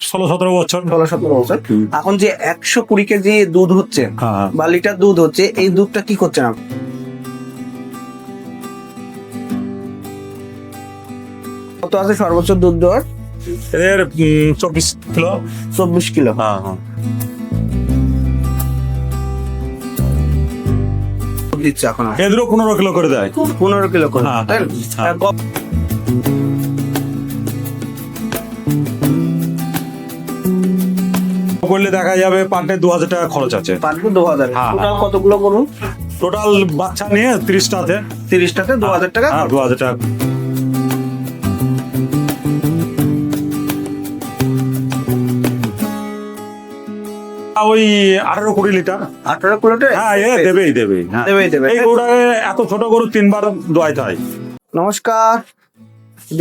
16-17 বছর। 16-17 বছর। এখন যে 120 কেজি দুধ হচ্ছে হ্যাঁ। বা লিটার দুধ হচ্ছে, এই দুধটা কি করছেন আপনি? কত আছে সর্বোচ্চ দুধ দেওয়ার? এদের 24 কিলো। 24 কিলো। হ্যাঁ হ্যাঁ। দুধ দিচ্ছে এখন? এদেরও 15 কিলো করে দেয়। 15 কিলো করে, হ্যাঁ, তাই না? হ্যাঁ। করলে দেখা যাবে পার ডে 2000 টাকা খরচ আছে। পারবো 2000। হ্যাঁ, টোটাল কতগুলো করুন? টোটাল বাচ্চা নিয়ে 30টাতে 30টাতে 2000 টাকা। হ্যাঁ 2000 টাকা। ওই 18-20 লিটার। 18 কিলোতে? হ্যাঁ দেবেই দেবেই। হ্যাঁ দেবে। এই গরুটাকে এত ছোট গরু 3বার দোয়াইতে হয়। নমস্কার,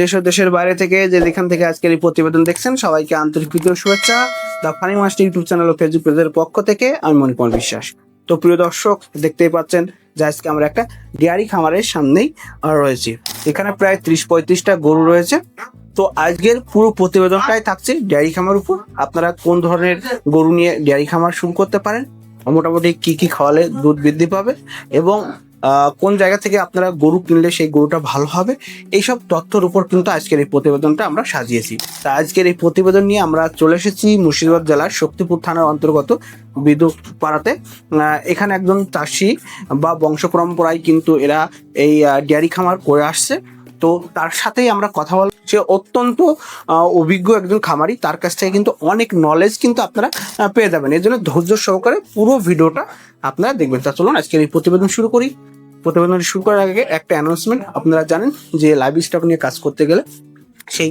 দেশ ও দেশের বাইরে থেকে যে যেখান থেকে আজকের এই প্রতিবেদন দেখছেন, সবাইকে আন্তরিক প্রীতি ও শুভেচ্ছা। The funny master YouTube channel ও ফেসবুক পেজের পক্ষ থেকে আমি মণিকুমার বিশ্বাস। তো প্রিয় দর্শক, দেখতেই পাচ্ছেন যে আজকে আমরা একটা ডেয়ারি খামারের সামনেই রয়েছি। এখানে প্রায় 30-35টা গরু রয়েছে। তো আজকের পুরো প্রতিবেদনটাই থাকছে ডেয়ারি খামার উপর। আপনারা কোন ধরনের গরু নিয়ে ডেয়ারি খামার শুরু করতে পারেন, মোটামুটি কি কি খাওয়ালে দুধ বৃদ্ধি পাবে, এবং কোন জায়গা থেকে আপনারা গরু কিনলে সেই গরুটা ভালো হবে, এইসব তথ্যের উপর কিন্তু আজকের এই প্রতিবেদনটা আমরা সাজিয়েছি। তা আজকের এই প্রতিবেদন নিয়ে আমরা চলে এসেছি মুর্শিদাবাদ জেলার শক্তিপুর থানার অন্তর্গত বিদ্যুৎ পাড়াতে। এখানে একজন চাষি বা বংশ পরম্পরায় কিন্তু এরা এই ডেয়ারি খামার করে আসছে। তো তার সাথেই আমরা কথা বল, সে অত্যন্ত অভিজ্ঞ একজন খামারি, তার কাছ থেকে কিন্তু অনেক নলেজ কিন্তু আপনারা পেয়ে যাবেন। এই জন্য ধৈর্য সহকারে পুরো ভিডিওটা আপনারা দেখবেন। তা চলুন আজকের এই প্রতিবেদন শুরু করি। প্রতিবেদন শুরু করার আগে একটা অ্যানাউন্সমেন্ট। আপনারা জানেন যে লাইভ স্টক নিয়ে কাজ করতে গেলে সেই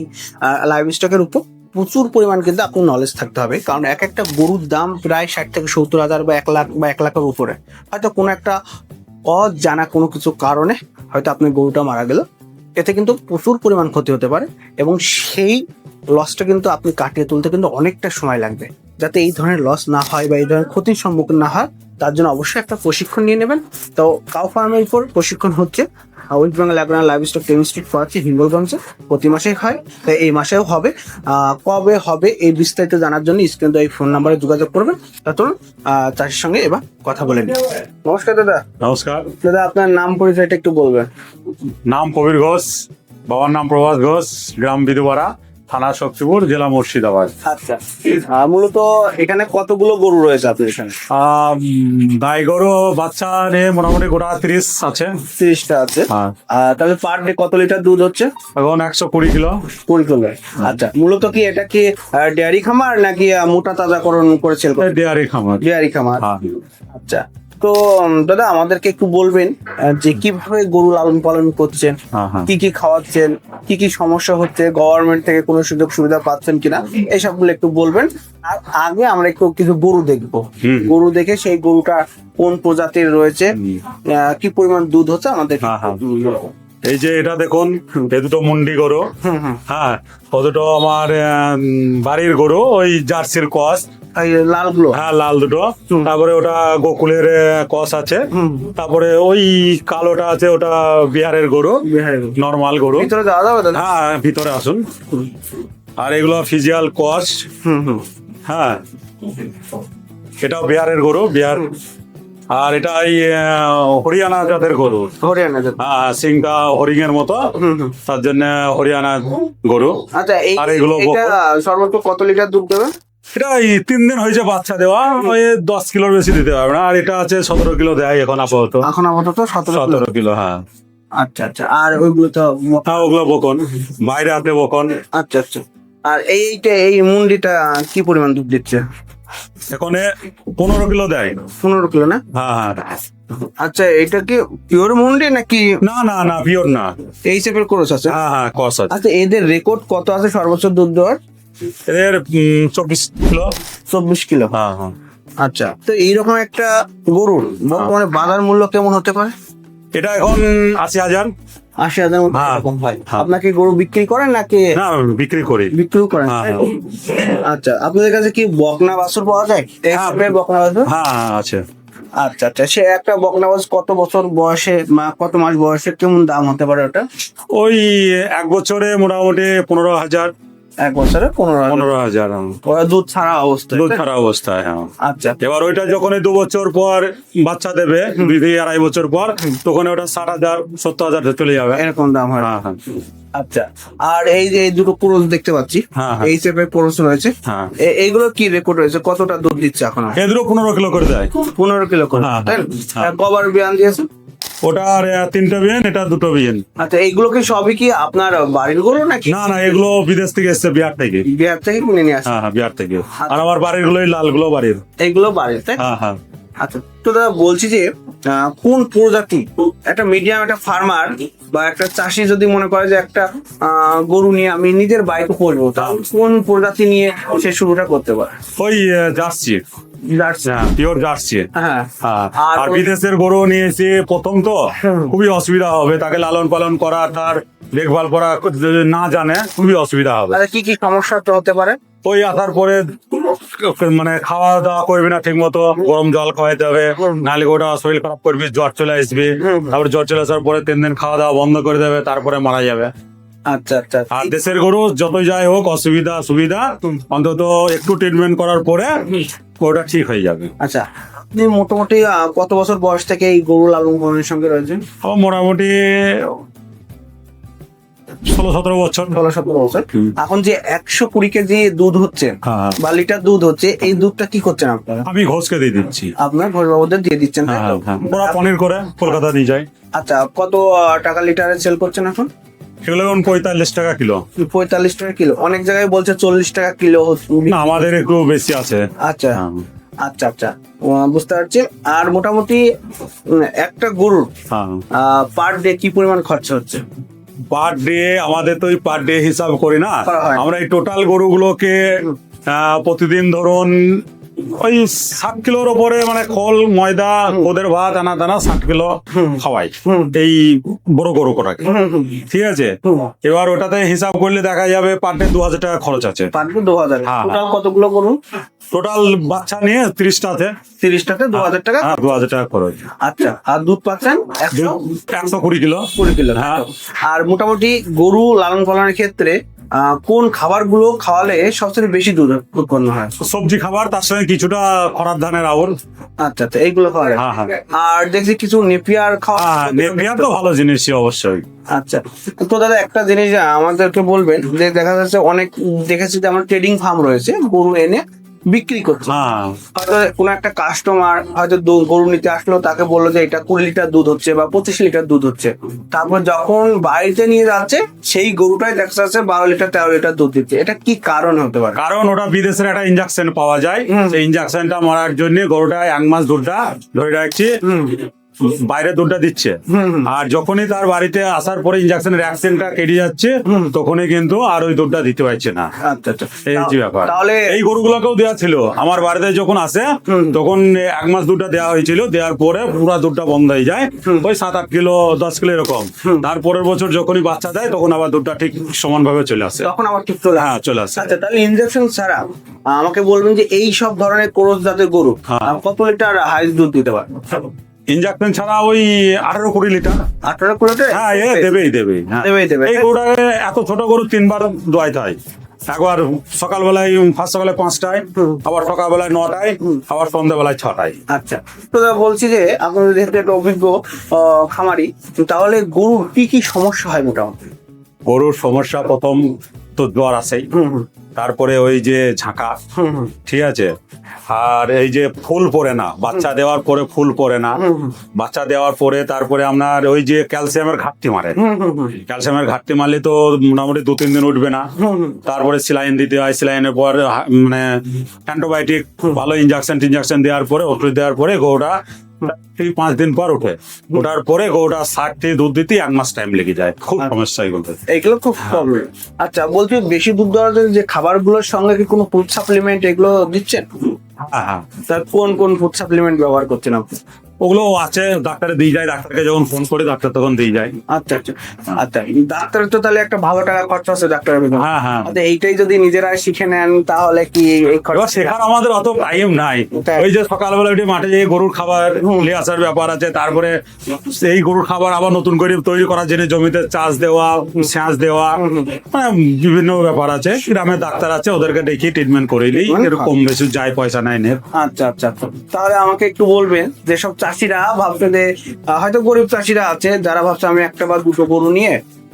লাইভ স্টকের উপর প্রচুর পরিমাণ কিন্তু আপনার নলেজ থাকতে হবে, কারণ এক একটা গরুর দাম প্রায় 60-70 হাজার বা 1 লাখ বা 1 লাখের উপরে। হয়তো কোনো একটা অজানা কোনো কিছু কারণে হয়তো আপনার গরুটা মারা গেল, এতে কিন্তু প্রচুর পরিমাণ ক্ষতি হতে পারে, এবং সেই লসটা কিন্তু আপনি কাটিয়ে তুলতে কিন্তু অনেকটা সময় লাগবে। যাতে এই ধরনের লস না হয় বা এই ধরনের ক্ষতির সম্মুখীন না হয়, তার জন্য অবশ্যই একটা প্রশিক্ষণ নিয়ে নেবেন। তো কাউ ফার্মের উপর প্রশিক্ষণ হচ্ছে West Bengal agro live stock chemistry করাচ্ছি হিঙ্গলগঞ্জে, প্রতি মাসেই হয়। তাই এই মাসেও হবে। কবে হবে এই বিস্তারিত জানার জন্য স্ক্রিনে এই ফোন নাম্বারে যোগাযোগ করবেন। তা চলুন চাষির সঙ্গে এবার কথা বলে নিই। নমস্কার দাদা। নমস্কার দাদা, আপনার নাম পরিচয়টা একটু বলবেন? নাম কবির ঘোষ, বাবার নাম প্রভাস ঘোষ, গ্রাম বিধুপাড়া, থানা শক্তিপুর, জেলা মুর্শিদাবাদ। আচ্ছা, মূলত এখানে কতগুলো গরু রয়েছে আপনার এখানে? গাই গরু বাচ্চা নিয়ে মোটামুটি গোটা 30 আছে। 30টা আছে। হ্যাঁ। তাহলে পার ডে কত লিটার দুধ হচ্ছে? এখন 120 কিলো। 20 কিলো। আচ্ছা, মূলত কি এটা কি ডেয়ারি খামার নাকি মোটা তাজাকরণ করেছেন? ডেয়ারি খামার। ডেয়ারি খামার। হ্যাঁ। আচ্ছা, তো দাদা আমাদেরকে একটু বলবেন যে কিভাবে গরু লালন পালন করছেন, হ্যাঁ, হ্যাঁ। কি কি খাওয়াচ্ছেন, কি কি সমস্যা হচ্ছে, গভর্নমেন্ট থেকে কোনো সুযোগ সুবিধা পাচ্ছেন কিনা, এইসবগুলো একটু বলবেন। আর আগে আমরা একটু কিছু গরু দেখবো। গরু দেখে সেই গরুটা কোন প্রজাতির রয়েছে, কি পরিমাণ দুধ হচ্ছে আমাদের। হ্যাঁ, হ্যাঁ। এই যে এটা দেখুন, এই দুটো মুন্ডি গরু। হ্যাঁ, ও দুটো আমার বাড়ির গরু, ওই জার্সির কস। লাল গুলো? হ্যাঁ, লাল দুটো। তারপরে ওটা গোকুলের কস আছে। তারপরে ওই কালোটা আছে, ওটা বিহারের গরু, নর্মাল গরু। ভিতরে যাওয়া যাবে দাদা? হ্যাঁ, ভিতরে আসুন। আর এগুলো ফিজিয়াল কস। হ্যাঁ, এটাও বিহারের গরু, বিহার। আর এটা এই হরিয়ানা জাতের গরু। হরিয়ানা জাত? হ্যাঁ, সিংটা হরিং এর মতো, তার জন্য হরিয়ানা গরু। আচ্ছা, আর এগুলো এটা সর্বোচ্চ কত লিটার দুধ দেবে? এটা 3 দিন হয়েছে বাচ্চা দেওয়া, ওই 10 কিলোর বেশি দিতে পারবে না। আর এটা আছে 17 কিলো দেয় এখন আপাতত। 17 কিলো। হ্যাঁ। আচ্ছা আচ্ছা, আর ওইগুলো তো? হ্যাঁ, ওগুলো বকন, বাইরে আছে বকন। আচ্ছা আচ্ছা, আর এই মুন্ডিটা কি পরিমাণ দুধ দিচ্ছে? এখন 15 কিলো দেয়। 15 কিলো না? হ্যাঁ হ্যাঁ। আচ্ছা, এটা কি পিওর মুন্ডি নাকি? না না না, পিওর না। এই হিসেবের ক্রস আছে? হ্যাঁ হ্যাঁ, কস আছে। আচ্ছা, এদের রেকর্ড কত আছে সর্বোচ্চ দুধ দেওয়ার? এদের 24 কিলো। 24 কিলো। হ্যাঁ হ্যাঁ। আচ্ছা, তো এইরকম একটা গরুর বর্তমানে বাজার মূল্য কেমন হতে পারে? এটা এখন 80,000। 80,000 হ্যাঁ। এরকম হয়। আপনাকে গরু বিক্রি করেন নাকি? না, বিক্রি করি। বিক্রিও করেন? হ্যাঁ, আচ্ছা, আপনাদের কাছে কি বকনা বাছুর পাওয়া যায়? বকনা বাছুর? হ্যাঁ হ্যাঁ, আছে। আচ্ছা আচ্ছা, সে একটা বকনা বাছুর কত বছর বয়সে, কত মাস বয়সে কেমন দাম হতে পারে ওটা? ওই 1 বছরে মোটামুটি 15,000। 1 বছরে 15,000 15,000 ওরা দুধ ছাড়া অবস্থায়, দুধ তাই? ছাড়া অবস্থায়। হ্যাঁ, আচ্ছা এবার ওইটা যখনই 2 বছর পর বাচ্চা দেবে, 2 থেকে 2.5 বছর পর, তখন ওটা 60,000 70,000 চলে যাবে। এরকম দাম হয়। হ্যাঁ হ্যাঁ আচ্ছা, আর এই যে এই দুটো ক্রোস দেখতে পাচ্ছি, হ্যাঁ, হ্যাঁ। এই টাইপের ক্রোস রয়েছে, হ্যাঁ, এইগুলো কি রেকর্ড রয়েছে, কতটা দুধ দিচ্ছে এখন? এদেরও 15 কিলো করে দেয়। 15 কিলো করে, হ্যাঁ, তাই না? হ্যাঁ। আর কবার বিয়ান দিয়েছে? ওটা আর 3টা বিয়েন, এটা 2টো বিয়েন। আচ্ছা, এইগুলো কি সবই কি আপনার বাড়ির গরু নাকি না না, এগুলো বিদেশ থেকে এসছে, বিহার থেকে। বিহার থেকে কিনে নিয়ে আসে? হ্যাঁ হ্যাঁ, বিহার থেকে। আর আমার বাড়ির গুলোই লালগুলো বাড়ির। এইগুলো বাড়ির, তাই? হ্যাঁ হ্যাঁ। আচ্ছা, তো দাদা বলছি যে কোন প্রজাতি একটা মিডিয়াম একটা ফার্মার বা একটা চাষি যদি মনে করে যে একটা গরু নিয়ে আমি নিজের বাড়িতে করবো, তাহলে কোন প্রজাতি নিয়ে সে শুরুটা করতে পারে? ওই জার্সি, জার্সি। হ্যাঁ, পিওর জার্সি। হ্যাঁ। হ্যাঁ, আর আর বিদেশের গরু নিয়েছে প্রথম তো খুবই অসুবিধা হবে, তাকে লালন পালন করা, তার দেখভাল করা যদি না জানে খুবই অসুবিধা হবে। তাহলে কি কি সমস্যা তো হতে পারে? ওই আসার পরে মানে খাওয়া দাওয়া করবি না ঠিক মতো, গরম জল খাওয়াইতে হবে, নাহলে ওটা শরীর খারাপ করবি, জ্বর চলে আসবে। তারপরে জ্বর চলে আসার পরে 3 দিন খাওয়া দাওয়া বন্ধ করে দেবে, তারপরে মারা যাবে। আচ্ছা আচ্ছা। আর দেশের গরু যতই যাই হোক অসুবিধা সুবিধা, অন্তত একটু ট্রিটমেন্ট করার পরে ওটা ঠিক হয়ে যাবে। আচ্ছা, আপনি মোটামুটি কত বছর বয়স থেকে এই গরু লালন পালনের সঙ্গে রয়েছেন? আমার মোটামুটি 16-17 বছর। 16-17 বছর। এখন যে 120 কেজি দুধ হচ্ছে হ্যাঁ। বা লিটার দুধ হচ্ছে, এই দুধটা কি করছেন আপনারা? আমি ঘোষকে দিয়ে দিচ্ছি। আপনার ঘরবাবুদের দিয়ে দিচ্ছেন, তাই তো? হ্যাঁ, ওরা পনির করে কলকাতা নিয়ে যায়। আচ্ছা, কত টাকা লিটারে সেল করছেন এখন? এগুলো এখন 45 টাকা কিলো। 45 টাকা কিলো, অনেক জায়গায় বলছে 40 টাকা কিলো না, আমাদের একটু বেশি আছে। আচ্ছা হ্যাঁ। আচ্ছা আচ্ছা, বুঝতে পারছি। আর মোটামুটি একটা গরুর হ্যাঁ, পার ডে কি পরিমাণ খরচা হচ্ছে? পার ডে আমাদের তো পার ডে হিসাব করি না, করা হয়। আমরা এই টোটাল গরুগুলোকে প্রতিদিন ধরুন ওই 60 কিলোর ওপরে, মানে খোল ময়দা ওদের ভাত আনা দানা 60 কিলো খাওয়াই এই বড় গরু কটাকে। ঠিক আছে, এবার ওটাতে হিসাব করলে দেখা যাবে পার ডে 2,000 টাকা খরচ আছে। Per day 2000। হ্যাঁ। টোটাল কতগুলো গরু? টোটাল বাচ্চা নিয়ে 30টাতে 30 টাকা 2000 টাকা। হ্যাঁ, 2,000 টাকা খরচ। আচ্ছা, আর দুধ পাচ্ছেন 120 কিলো। 120 কিলো। হ্যাঁ। আর মোটামুটি গরু লালন পালনের ক্ষেত্রে কোন খাবারগুলো খাওয়ালে সবচেয়ে বেশি দুধ উৎপন্ন হয়? সবজি খাবার, তার সঙ্গে কিছুটা খরার ধানের আউল। আচ্ছা আচ্ছা, এইগুলো খাওয়ালে। হ্যাঁ, হ্যাঁ। আর দেখছি কিছু নেপিয়ার খাওয়া। নেপিয়ার তো ভালো জিনিসই অবশ্যই। আচ্ছা, তো দাদা একটা জিনিস আমাদেরকে বলবেন, যে দেখা যাচ্ছে অনেক দেখেছি যে আমার ট্রেডিং ফার্ম রয়েছে, গরু এনে বিক্রি করছে। হ্যাঁ, হয়তো কোনো একটা কাস্টমার হয়তো গরু নিতে আসলো, তাকে বললো যে এটা 20 লিটার দুধ হচ্ছে বা 25 লিটার দুধ হচ্ছে, তারপর যখন বাড়িতে নিয়ে যাচ্ছে সেই গরুটাই দেখা যাচ্ছে 12 লিটার 13 লিটার দুধ দিচ্ছে। এটা কি কারণ হতে পারে? কারণ ওটা বিদেশের একটা ইনজেকশন পাওয়া যায়, সেই ইনজেকশনটা মারার জন্য গরুটা 1 মাস দুধটা ধরে রাখছি, বাইরে দুধটা দিচ্ছে। আর যখনই তার বাড়িতে আসার পরে ইনজেকশনের ভ্যাকসিনটা কেটে যাচ্ছে, তখনই কিন্তু আর ওই দুধটা দিতে পারছে না। আচ্ছা আচ্ছা, এই হচ্ছে ব্যাপার। তাহলে এই গরুগুলোকেও দেওয়া ছিল আমার বাড়িতে, যখন আসে তখন 1 মাস দুধটা দেওয়া হয়েছিল, দেওয়ার পরে পুরো দুধটা বন্ধ হয়ে যায়, ওই 7-8 কিলো 10 কিলো এরকম। তারপরের বছর যখনই বাচ্চা দেয় তখন আবার দুধটা ঠিক সমানভাবে চলে আসে। তখন আবার ঠিক চলে আসে। হ্যাঁ, চলে আসে। আচ্ছা, তাহলে ইনজেকশন ছাড়া আমাকে বলবেন যে এই সব ধরনের ক্রস জাতের গরু হ্যাঁ। কত লিটার হাইস দুধ দিতে পারে? ইনজেকশন ছাড়া ওই 18-20 লিটার। 18 কিলোতে? হ্যাঁ, দেবেই। হ্যাঁ। দেবে। এই গরুটা এত ছোট গরু 3 বার দোয়াইতে হয়। একবার সকালবেলায়, ফার্স্ট সকালে 5টায়, আবার সকালবেলায় 9টায়, আবার সন্ধ্যাবেলায় 6টায়। আচ্ছা, তো দাদা বলছি যে আপনার যেহেতু একটা অভিজ্ঞ খামারি, তাহলে গরুর কি কি সমস্যা হয় মোটামুটি? গরুর সমস্যা প্রথম তো জ্বর আসেই, তারপরে ওই যে ঝাঁকা, ঠিক আছে, আর এই যে ফুল পড়ে না, বাচ্চা দেওয়ার পরে ফুল পড়ে না, বাচ্চা দেওয়ার পরে তারপরে আপনার ওই যে ক্যালসিয়ামের ঘাটতি মারে, ক্যালসিয়ামের ঘাটতি মারলে তো মোটামুটি 2-3 দিন উঠবে না, তারপরে স্যালাইন দিতে হয়, স্যালাইনের পর মানে অ্যান্টিবায়োটিক ভালো ইনজেকশন দেওয়ার পরে, ওষুধ দেওয়ার পরে গরুটা 5 দিন পর ওঠে। ওঠার পরে গরুটা 60 থেকে দুধ দিতে 1 মাস টাইম লেগে যায়। খুব সমস্যা এগুলো। এগুলো খুব প্রবলেম। আচ্ছা, বলছি বেশি দুধ দেওয়ার জন্য যে খাবারগুলোর সঙ্গে কি কোনো ফুড সাপ্লিমেন্ট এগুলো দিচ্ছেন? হ্যাঁ, তার কোন কোন ফুড সাপ্লিমেন্ট ব্যবহার করছেন আপনি? ওগুলো আছে, ডাক্তারে দিয়ে যায়, ডাক্তারকে যখন ফোন করে ডাক্তার তখন দিয়ে যায়। আচ্ছা আচ্ছা আচ্ছা, ডাক্তারের তো তাহলে একটা ভালো টাকা খরচা আছে ডাক্তারের পেছনে। হ্যাঁ হ্যাঁ। আচ্ছা, এইটাই যদি নিজেরা শিখে নেন তাহলে কি এই এবার খরচা? শেখার আমাদের অত টাইম নাই। তাই। ওই যে সকালবেলা উঠে মাঠে যেয়ে গরুর খাবার নিয়ে আসার ব্যাপার আছে, তারপরে এই গরুর খাবার আবার নতুন করে তৈরি করার জন্য জমিতে চাষ দেওয়া, সেচ দেওয়া, মানে বিভিন্ন ব্যাপার আছে। গ্রামের ডাক্তার আছে, ওদেরকে দেখি ট্রিটমেন্ট করে দিই, এরকম বেশি যায়, পয়সা নাই নে। আচ্ছা আচ্ছা আচ্ছা, তাহলে আমাকে একটু বলবেন যেসব চাষিরা ভাবছে যে হয়তো গরিব চাষিরা আছে যারা ভাবছে আমি একটা বা দুটো গরু নিয়ে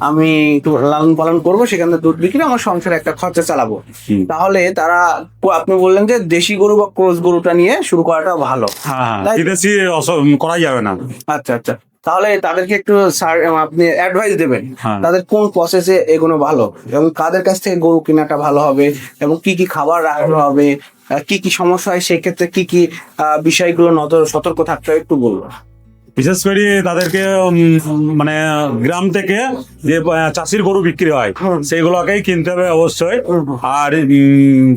আমি একটু লালন পালন করবো, সেখান থেকে দুধ বিক্রি আমার সংসারে একটা খরচা চালাবো, তাহলে তারা, আপনি বললেন যে দেশি গরু বা ক্রস গরুটা নিয়ে শুরু করাটা ভালো। হ্যাঁ, তাই তো? বিদেশি করাই যাবে না। আচ্ছা আচ্ছা, তাহলে তাদেরকে একটু আপনি অ্যাডভাইস দেবেন হ্যাঁ। তাদের কোন প্রসেসে এগোনো ভালো এবং কাদের কাছ থেকে গরু কেনাটা ভালো হবে এবং কি কি খাবার রাখতে হবে, কি কি সমস্যা হয় সেক্ষেত্রে কি কি বিষয়গুলো নজর সতর্ক থাকতে হবে একটু বলবো। বিশেষ করে তাদেরকে মানে গ্রাম থেকে যে চাষির গরু বিক্রি হয় সেইগুলোকেই কিনতে হবে অবশ্যই। আর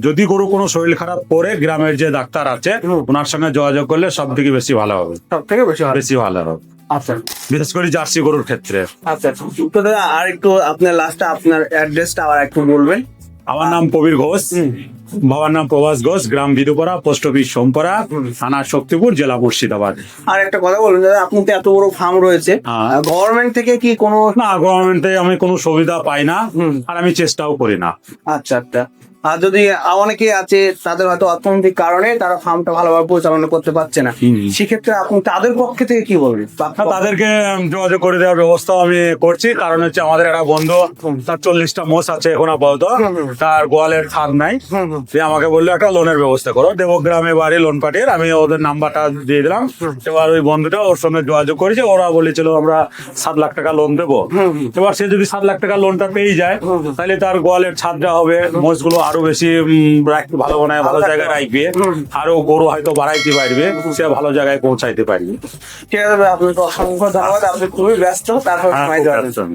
যদি গরু কোনো শরীর খারাপ করে গ্রামের যে ডাক্তার আছে ওনার সঙ্গে যোগাযোগ করলে সব থেকে বেশি ভালো হবে, সব থেকে বেশি ভালো। বেশি ভালো হবে, আচ্ছা বিশেষ করে জার্সি গরুর ক্ষেত্রে। আচ্ছা, তো দাদা আর একটু আপনার লাস্টে আপনার অ্যাড্রেসটা আবার একটু বলবেন। আমার নাম প্রবীর ঘোষ, বাবার নাম প্রভাস ঘোষ, গ্রাম বিদুপাড়া, পোস্ট অফিস সোমপাড়া, থানা শক্তিপুর, জেলা মুর্শিদাবাদ। আর একটা কথা বলুন দাদা, আপনি তো এত বড় ফার্ম রয়েছে, হ্যাঁ। গভর্নমেন্ট থেকে কি কোনো? না, গভর্নমেন্টে আমি কোনো সুবিধা পাই না, আর আমি চেষ্টাও করি না। আচ্ছা আচ্ছা, আর যদি অনেকে আছে তাদের হয়তো অর্থনৈতিক কারণে তারা ফার্মটা ভালোভাবে পরিচালনা করতে পারছে না, সেক্ষেত্রে আপনি তাদের পক্ষে থেকে কি বলবেন? তাদেরকে যোগাযোগ করে দেওয়ার ব্যবস্থা আমি করছি, কারণ হচ্ছে আমাদের একটা বন্ধু, তার 40টা মোষ আছে এখন আপাতত, তার গোয়ালের খাদ নাই, সে আমাকে বললো একটা লোনের ব্যবস্থা করো, দেবগ্রামে বাড়ি, লোন পাঠিয়ে আমি ওদের নাম্বারটা দিয়ে দিলাম। এবার ওই বন্ধুটা ওর সঙ্গে যোগাযোগ করেছে, ওরা বলেছিল আমরা 7 লাখ টাকা লোন দেবো। এবার সে যদি 7 লাখ টাকা লোনটা পেয়ে যায় তাহলে তার গোয়ালের ছাদটা হবে, মোষগুলো আরো বেশি ভালো বানায়, ভালো জায়গায় রাখবে, আরো গরু হয়তো বাড়াইতে পারবে, সে ভালো জায়গায় পৌঁছাইতে পারবে। ঠিক আছে, আপনাকে অসংখ্য ধন্যবাদ, আপনি খুবই ব্যস্ত, তারপর সময় দেওয়ার জন্য।